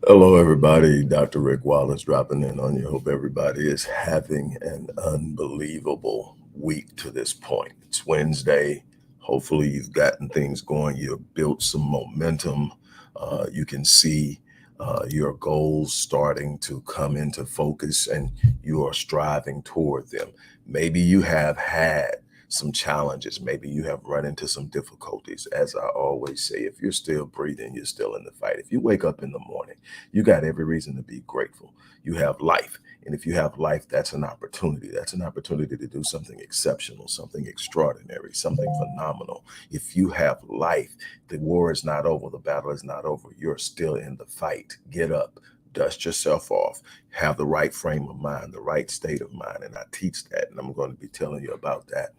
Hello, everybody. Dr. Rick Wallace dropping in on you. Hope everybody is having an unbelievable week to this point. It's Wednesday. Hopefully, you've gotten things going. You've built some momentum. You can see your goals starting to come into focus and you are striving toward them. Maybe you have had some challenges. Maybe you have run into some difficulties. As I always say, if you're still breathing, you're still in the fight. If you wake up in the morning, you got every reason to be grateful. You have life. And if you have life, that's an opportunity. That's an opportunity to do something exceptional, something extraordinary, something phenomenal. If you have life, the war is not over. The battle is not over. You're still in the fight. Get up. Dust yourself off, have the right frame of mind, the right state of mind. And I teach that, and I'm going to be telling you about that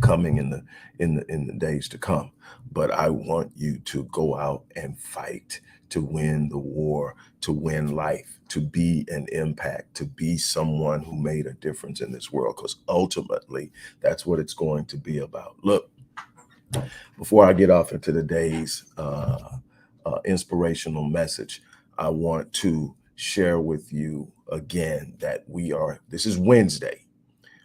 coming in the days to come. But I want you to go out and fight to win the war, to win life, to be an impact, to be someone who made a difference in this world, because ultimately that's what it's going to be about. Look, before I get off into today's inspirational message, I want to share with you again that this is Wednesday.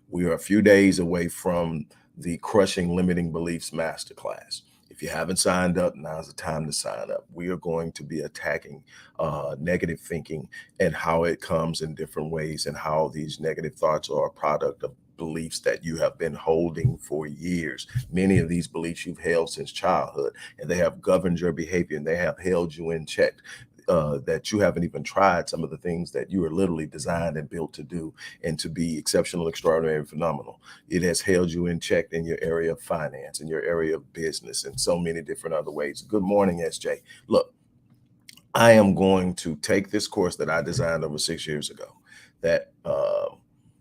We are a few days away from the Crushing Limiting Beliefs Masterclass. If you haven't signed up, now's the time to sign up. We are going to be attacking negative thinking and how it comes in different ways and how these negative thoughts are a product of beliefs that you have been holding for years. Many of these beliefs you've held since childhood, and they have governed your behavior and they have held you in check. That you haven't even tried some of the things that you are literally designed and built to do and to be exceptional, extraordinary, and phenomenal. It has held you in check in your area of finance, in your area of business, and so many different other ways. Good morning, SJ. Look, I am going to take this course that I designed over 6 years ago that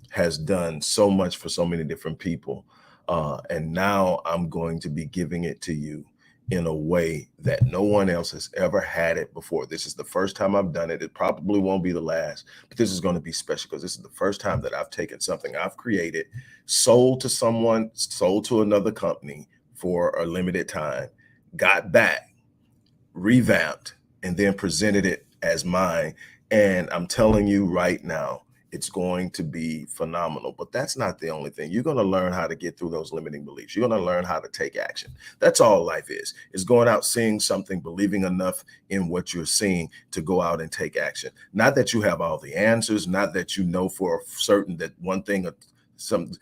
has done so much for so many different people. And now I'm going to be giving it to you in a way that no one else has ever had it before. This is the first time I've done it. It probably won't be the last, but this is going to be special because this is the first time that I've taken something I've created, sold to someone, sold to another company for a limited time, got back, revamped, and then presented it as mine. And I'm telling you right now, it's going to be phenomenal. But that's not the only thing. You're going to learn how to get through those limiting beliefs. You're going to learn how to take action. That's all life is going out, seeing something, believing enough in what you're seeing to go out and take action. Not that you have all the answers, not that you know for certain that one thing,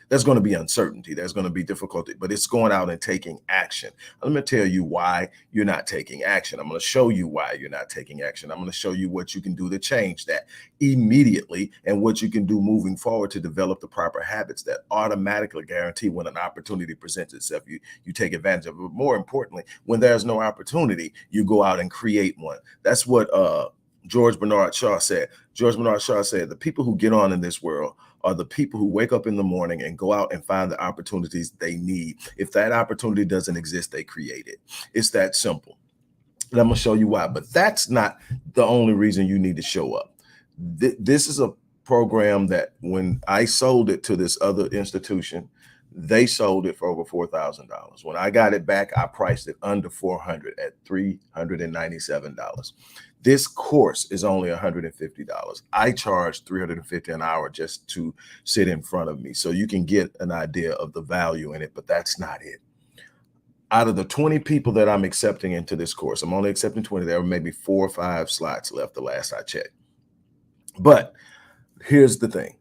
there's going to be uncertainty, there's going to be difficulty, but it's going out and taking action. Let me tell you why you're not taking action. I'm going to show you why you're not taking action. I'm going to show you what you can do to change that immediately and what you can do moving forward to develop the proper habits that automatically guarantee when an opportunity presents itself, you take advantage of it. But more importantly, when there's no opportunity, you go out and create one. That's what George Bernard Shaw said. George Bernard Shaw said, the people who get on in this world are the people who wake up in the morning and go out and find the opportunities they need. If that opportunity doesn't exist, they create it. It's that simple. And I'm going to show you why. But that's not the only reason you need to show up. This is a program that when I sold it to this other institution, they sold it for over $4,000. When I got it back, I priced it under $400 at $397. This course is only $150. I charge $350 an hour just to sit in front of me. So you can get an idea of the value in it, but that's not it. Out of the 20 people that I'm accepting into this course, I'm only accepting 20. There were maybe 4 or 5 slots left the last I checked. But here's the thing.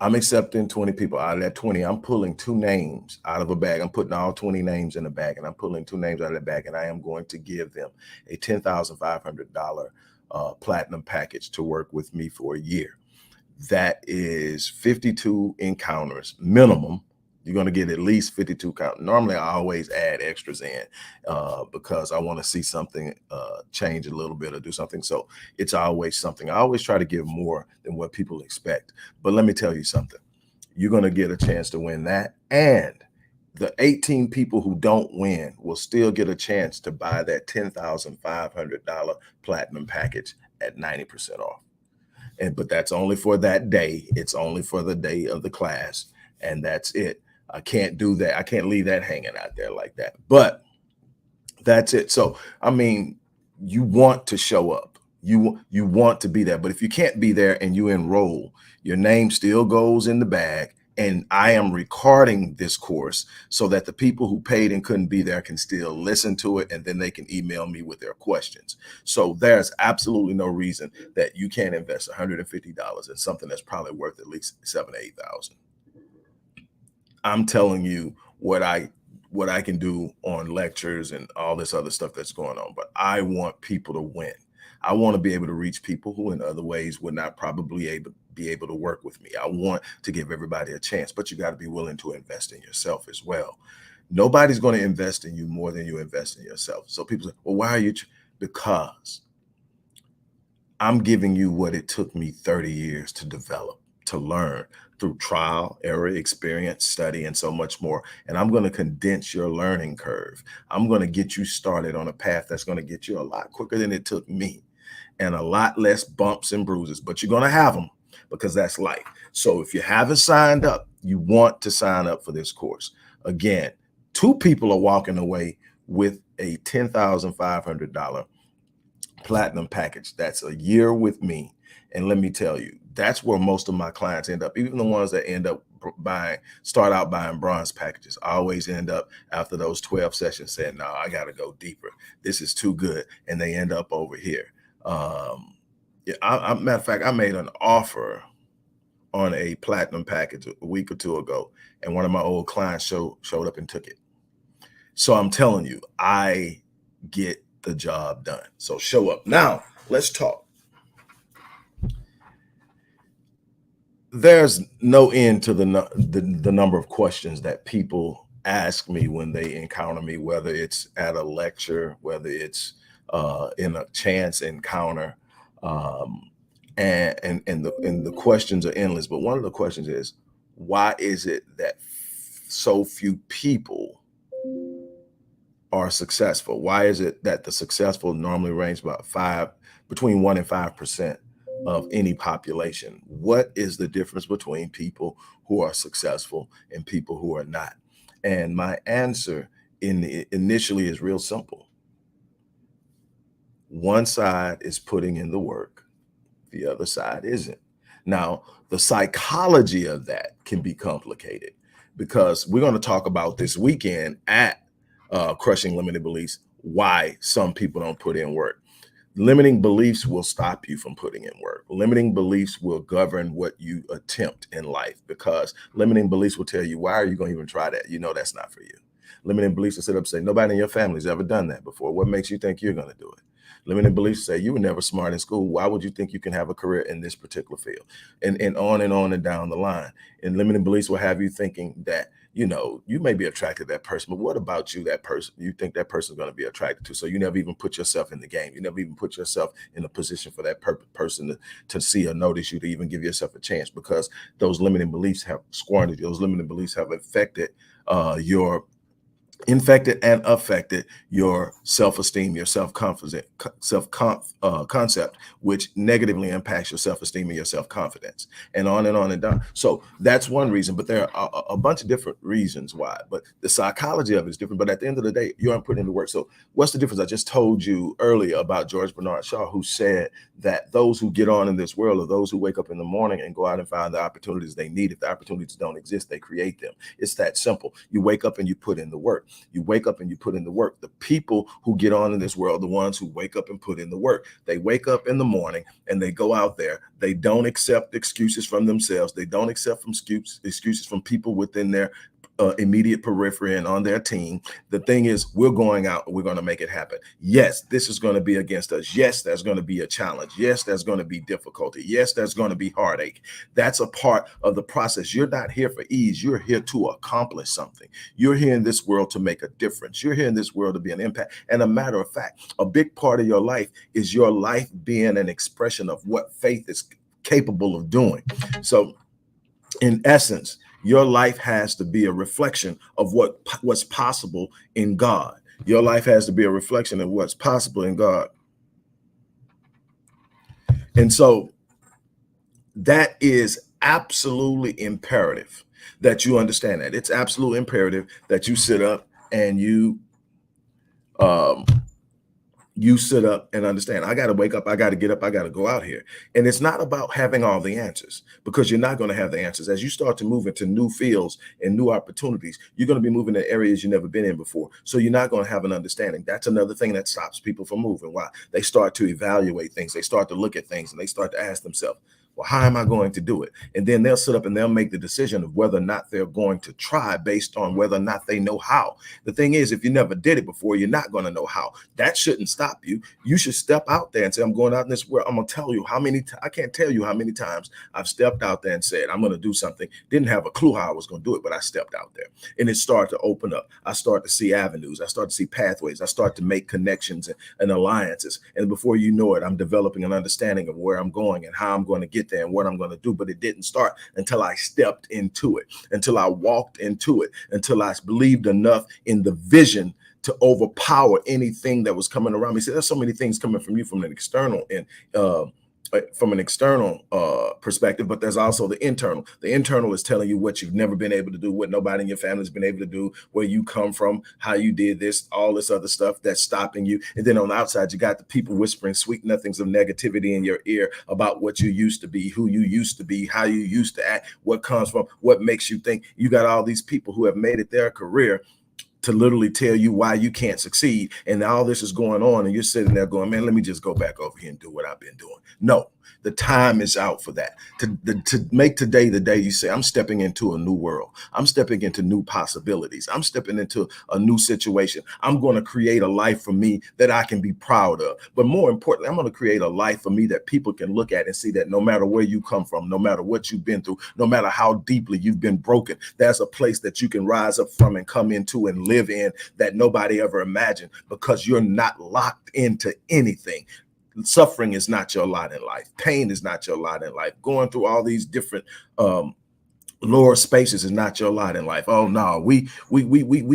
I'm accepting 20 people. Out of that 20, I'm pulling 2 names out of a bag. I'm putting all 20 names in a bag, and I'm pulling 2 names out of the bag, and I am going to give them a $10,500 platinum package to work with me for a year. That is 52 encounters minimum. You're going to get at least 52 count. Normally, I always add extras in because I want to see something change a little bit or do something. So it's always something. I always try to give more than what people expect. But let me tell you something. You're going to get a chance to win that. And the 18 people who don't win will still get a chance to buy that $10,500 platinum package at 90% off. But that's only for that day. It's only for the day of the class, and that's it. I can't do that. I can't leave that hanging out there like that. But that's it. So, I mean, you want to show up. You want to be there. But if you can't be there and you enroll, your name still goes in the bag. And I am recording this course so that the people who paid and couldn't be there can still listen to it, and then they can email me with their questions. So there's absolutely no reason that you can't invest $150 in something that's probably worth at least $7,000 to $8,000. I'm telling you what I can do on lectures and all this other stuff that's going on, but I want people to win. I want to be able to reach people who in other ways would not probably be able to work with me. I want to give everybody a chance, but you got to be willing to invest in yourself as well. Nobody's going to invest in you more than you invest in yourself. So people say, well, why are you? Because I'm giving you what it took me 30 years to develop, to learn through trial, error, experience, study, and so much more. And I'm going to condense your learning curve. I'm going to get you started on a path that's going to get you a lot quicker than it took me, and a lot less bumps and bruises, but you're going to have them because that's life. So if you haven't signed up, you want to sign up for this course. Again, 2 people are walking away with a $10,500 platinum package. That's a year with me. And let me tell you, that's where most of my clients end up. Even the ones that end up start out buying bronze packages, I always end up after those 12 sessions saying, no, I got to go deeper. This is too good. And they end up over here. Matter of fact, I made an offer on a platinum package a week or 2 ago, and one of my old clients showed up and took it. So I'm telling you, I get the job done. So show up. Now, let's talk. There's no end to the number of questions that people ask me when they encounter me, whether it's at a lecture, whether it's in a chance encounter, and the questions are endless. But one of the questions is, why is it that so few people are successful? Why is it that the successful normally range about between 1% and 5% of any population? What is the difference between people who are successful and people who are not? And my answer initially is real simple. One side is putting in the work, the other side isn't. Now, the psychology of that can be complicated, because we're going to talk about this weekend at Crushing Limited Beliefs why some people don't put in work. Limiting beliefs will stop you from putting in work. Limiting beliefs will govern what you attempt in life, because limiting beliefs will tell you, why are you going to even try that? You know that's not for you. Limiting beliefs will sit up and say, nobody in your family's ever done that before. What makes you think you're going to do it? Limiting beliefs say, you were never smart in school. Why would you think you can have a career in this particular field? And on and down the line. And limiting beliefs will have you thinking that, you know, you may be attracted to that person, but what about you, that person, you think that person's going to be attracted to? So you never even put yourself in the game. You never even put yourself in a position for that person to see or notice you, to even give yourself a chance, because those limiting beliefs have squandered you. Those limiting beliefs have infected and affected your self-esteem, your self-confidence, concept, which negatively impacts your self-esteem and your self-confidence, and on and down. So that's one reason, but there are a bunch of different reasons why, but the psychology of it is different. But at the end of the day, you aren't putting in the work. So what's the difference? I just told you earlier about George Bernard Shaw, who said that those who get on in this world are those who wake up in the morning and go out and find the opportunities they need. If the opportunities don't exist, they create them. It's that simple. You wake up and you put in the work. You wake up and you put in the work. The people who get on in this world, the ones who wake up and put in the work, they wake up in the morning and they go out there. They don't accept excuses from themselves. They don't accept excuses from people within their immediate periphery and on their team. The thing is, we're going out, we're going to make it happen. Yes, this is going to be against us. Yes, there's going to be a challenge. Yes, there's going to be difficulty. Yes, there's going to be heartache. That's a part of the process. You're not here for ease. You're here to accomplish something. You're here in this world to make a difference. You're here in this world to be an impact. And a matter of fact, a big part of your life is your life being an expression of what faith is capable of doing. So in essence, your life has to be a reflection of what's possible in God. Your life has to be a reflection of what's possible in God. And so that is absolutely imperative that you understand that. It's absolutely imperative that you sit up and um, you sit up and understand, I got to wake up, I got to get up, I got to go out here. And it's not about having all the answers, because you're not going to have the answers. As you start to move into new fields and new opportunities, you're going to be moving to areas you've never been in before. So you're not going to have an understanding. That's another thing that stops people from moving. Why? They start to evaluate things. They start to look at things and they start to ask themselves, well, how am I going to do it? And then they'll sit up and they'll make the decision of whether or not they're going to try based on whether or not they know how. The thing is, if you never did it before, you're not going to know how. That shouldn't stop you. You should step out there and say, I'm going out in this world. I'm going to tell you how many, I can't tell you how many times I've stepped out there and said, I'm going to do something. Didn't have a clue how I was going to do it, but I stepped out there and it started to open up. I start to see avenues. I start to see pathways. I start to make connections and alliances. And before you know it, I'm developing an understanding of where I'm going and how I'm going to get there and what I'm going to do. But it didn't start until I stepped into it, until I walked into it, until I believed enough in the vision to overpower anything that was coming around me. See, there's so many things coming from you from an external and perspective, but there's also the internal. The internal is telling you what you've never been able to do, what nobody in your family has been able to do, where you come from, how you did this, all this other stuff that's stopping you. And then on the outside, you got the people whispering sweet nothings of negativity in your ear about what you used to be, who you used to be, how you used to act, what comes from, what makes you think. You got all these people who have made it their career to literally tell you why you can't succeed. And all this is going on and you're sitting there going, man, let me just go back over here and do what I've been doing. No, the time is out for that. To make today the day you say, I'm stepping into a new world. I'm stepping into new possibilities. I'm stepping into a new situation. I'm going to create a life for me that I can be proud of. But more importantly, I'm going to create a life for me that people can look at and see that no matter where you come from, no matter what you've been through, no matter how deeply you've been broken, there's a place that you can rise up from and come into and live in that nobody ever imagined, because you're not locked into anything. Suffering is not your lot in life. Pain is not your lot in life. Going through all these different lower spaces is not your lot in life. Oh no, we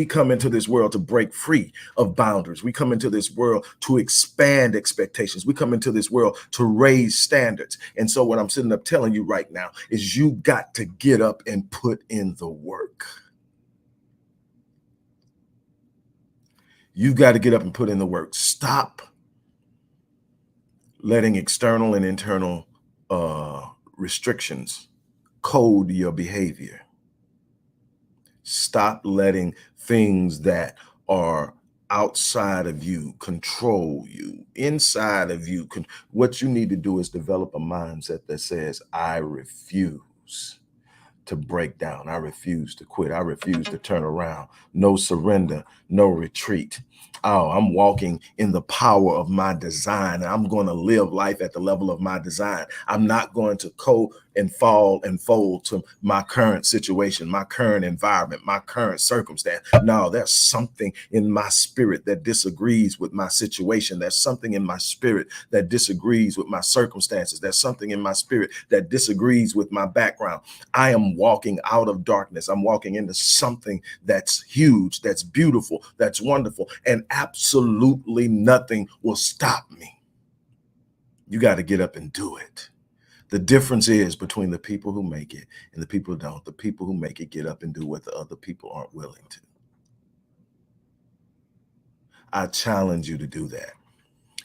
come into this world to break free of boundaries. We come into this world to expand expectations. We come into this world to raise standards. And so what I'm sitting up telling you right now is you got to get up and put in the work. You've got to get up and put in the work. Stop letting external and internal restrictions code your behavior. Stop letting things that are outside of you control you. Inside of you, what you need to do is develop a mindset that says, I refuse to break down. I refuse to quit. I refuse to turn around. No surrender, no retreat. Oh, I'm walking in the power of my design. I'm going to live life at the level of my design. I'm not going to and fall and fold to my current situation, my current environment, my current circumstance. No, there's something in my spirit that disagrees with my situation. There's something in my spirit that disagrees with my circumstances. There's something in my spirit that disagrees with my background. I am walking out of darkness. I'm walking into something that's huge, that's beautiful, that's wonderful, and absolutely nothing will stop me. You got to get up and do it. The difference is between the people who make it and the people who don't. The people who make it get up and do what the other people aren't willing to. I challenge you to do that.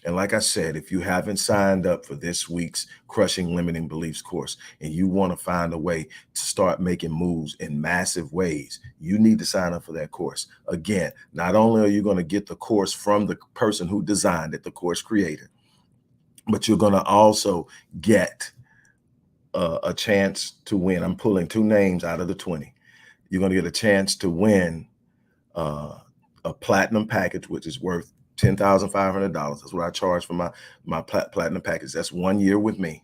And like I said, if you haven't signed up for this week's Crushing Limiting Beliefs course and you want to find a way to start making moves in massive ways, you need to sign up for that course. Again, not only are you going to get the course from the person who designed it, the course creator, but you're going to also get a chance to win. I'm pulling 2 names out of the 20. You're going to get a chance to win a platinum package, which is worth $10,500. That's what I charge for my platinum package. That's 1 year with me,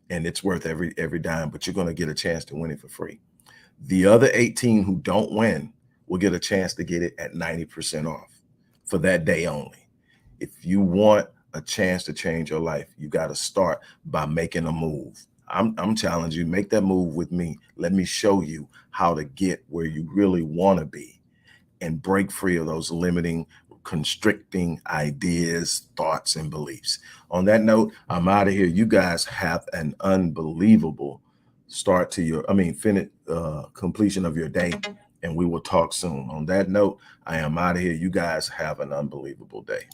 and it's worth every dime. But you're going to get a chance to win it for free. The other 18 who don't win will get a chance to get it at 90% off for that day only. If you want a chance to change your life, you got to start by making a move. I'm challenging you, make that move with me. Let me show you how to get where you really want to be and break free of those limiting constricting ideas, thoughts, and beliefs. On that note, I'm out of here. You guys have an unbelievable start to your, completion of your day, and we will talk soon. On that note, I am out of here. You guys have an unbelievable day.